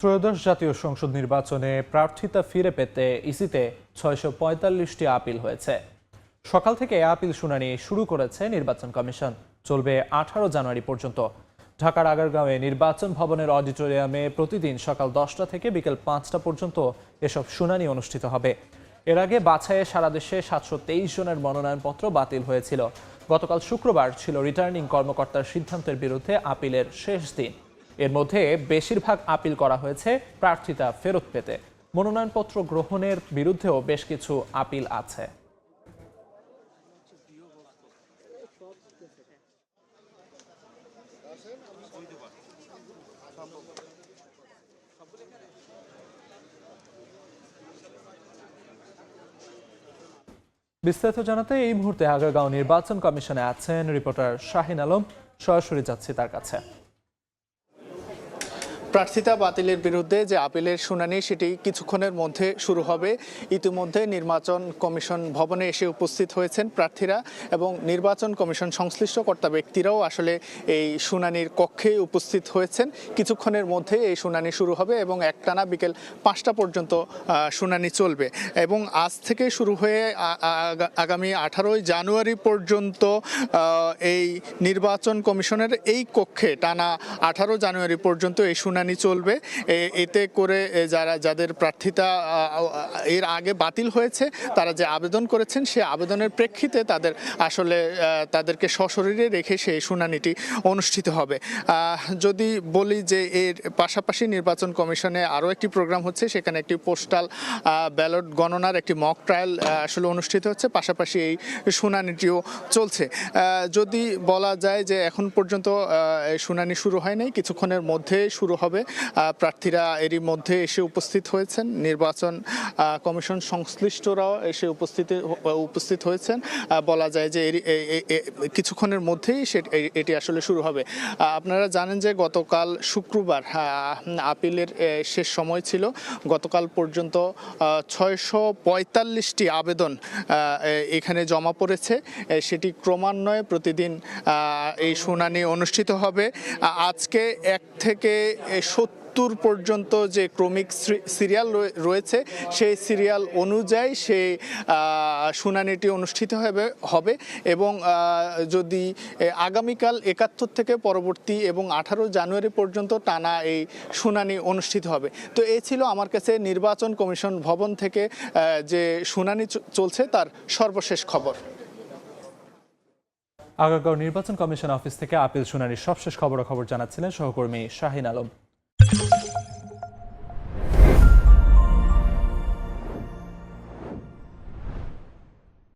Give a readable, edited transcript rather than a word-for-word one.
ত্রয়োদশ জাতীয় সংসদ নির্বাচনে প্রার্থিতা ফিরে পেতে ইসিতে ৬৪৫টি আপিল হয়েছে। সকাল থেকে আপিল শুনানি শুরু করেছে নির্বাচন কমিশন। চলবে ১৮ জানুয়ারি পর্যন্ত। ঢাকার আগারগাঁওয়ে নির্বাচন ভবনের অডিটোরিয়ামে প্রতিদিন সকাল ১০টা থেকে বিকেল ৫টা পর্যন্ত এসব শুনানি অনুষ্ঠিত হবে। এর আগে বাছাইয়ে সারা দেশে ৭২৩ জনের মনোনয়নপত্র বাতিল হয়েছিল। গতকাল শুক্রবার ছিল রিটার্নিং কর্মকর্তার সিদ্ধান্তের বিরুদ্ধে আপিলের শেষ দিন। এর মধ্যে বেশিরভাগ আপিল করা হয়েছে প্রার্থিতা ফেরত পেতে। মনোনয়নপত্র গ্রহণের বিরুদ্ধেও বেশ কিছু আপিল আছে। বিস্তারিত জানাতে এই মুহূর্তে আগারগাঁও নির্বাচন কমিশনে আছেন রিপোর্টার শাহিন আলম। সরাসরি যাচ্ছি তার কাছে। প্রার্থিতা বাতিলের বিরুদ্ধে যে আপিলের শুনানি সেটি কিছুক্ষণের মধ্যে শুরু হবে। ইতিমধ্যে নির্বাচন কমিশন ভবনে এসে উপস্থিত হয়েছেন প্রার্থীরা এবং নির্বাচন কমিশন সংশ্লিষ্ট কর্তা ব্যক্তিরাও আসলে এই শুনানির কক্ষে উপস্থিত হয়েছেন। কিছুক্ষণের মধ্যে এই শুনানি শুরু হবে এবং একটানা বিকেল ৫টা পর্যন্ত শুনানি চলবে এবং আজ থেকে শুরু হয়ে আগামী ১৮ জানুয়ারি পর্যন্ত এই নির্বাচন কমিশনের এই কক্ষে টানা ১৮ জানুয়ারি পর্যন্ত এই শুনানি চলবে। এতে করে যাদের প্রার্থিতা এর আগে বাতিল হয়েছে তারা যে আবেদন করেছেন সে আবেদনের প্রেক্ষিতে তাদেরকে সশরীরে রেখে সেই শুনানিটি অনুষ্ঠিত হবে। যদি বলি যে এর পাশাপাশি নির্বাচন কমিশনে আরও একটি প্রোগ্রাম হচ্ছে, সেখানে একটি পোস্টাল ব্যালট গণনার একটি মক ট্রায়াল আসলে অনুষ্ঠিত হচ্ছে, পাশাপাশি এই শুনানিটিও চলছে। যদি বলা যায় যে এখন পর্যন্ত শুনানি শুরু হয় নাই, কিছুক্ষণের মধ্যে শুরু হবে। প্রার্থীরা এরই মধ্যে এসে উপস্থিত হয়েছেন, নির্বাচন কমিশন সংশ্লিষ্টরাও এসে উপস্থিত হয়েছেন। বলা যায় যে কিছুক্ষণের মধ্যেই এটি আসলে শুরু হবে। আপনারা জানেন যে গতকাল শুক্রবার আপিলের শেষ সময় ছিল। গতকাল পর্যন্ত ৬৪৫টি আবেদন এখানে জমা পড়েছে। সেটি ক্রমান্বয়ে প্রতিদিন এই শুনানি অনুষ্ঠিত হবে। আজকে ১ থেকে ৭০ পর্যন্ত যে ক্রমিক সিরিয়াল রয়েছে সেই সিরিয়াল অনুযায়ী সেই শুনানিটি অনুষ্ঠিত হবে এবং যদি আগামীকাল ৭১ থেকে পরবর্তী এবং ১৮ জানুয়ারি পর্যন্ত টানা এই শুনানি অনুষ্ঠিত হবে। তো এই ছিল আমার কাছে নির্বাচন কমিশন ভবন থেকে যে শুনানি চলছে তার সর্বশেষ খবর। আগারগাঁও নির্বাচন কমিশন অফিস থেকে আপিল শুনানির সবশেষ খবরাখবর জানাচ্ছিলেন সহকর্মী শাহিন আলম।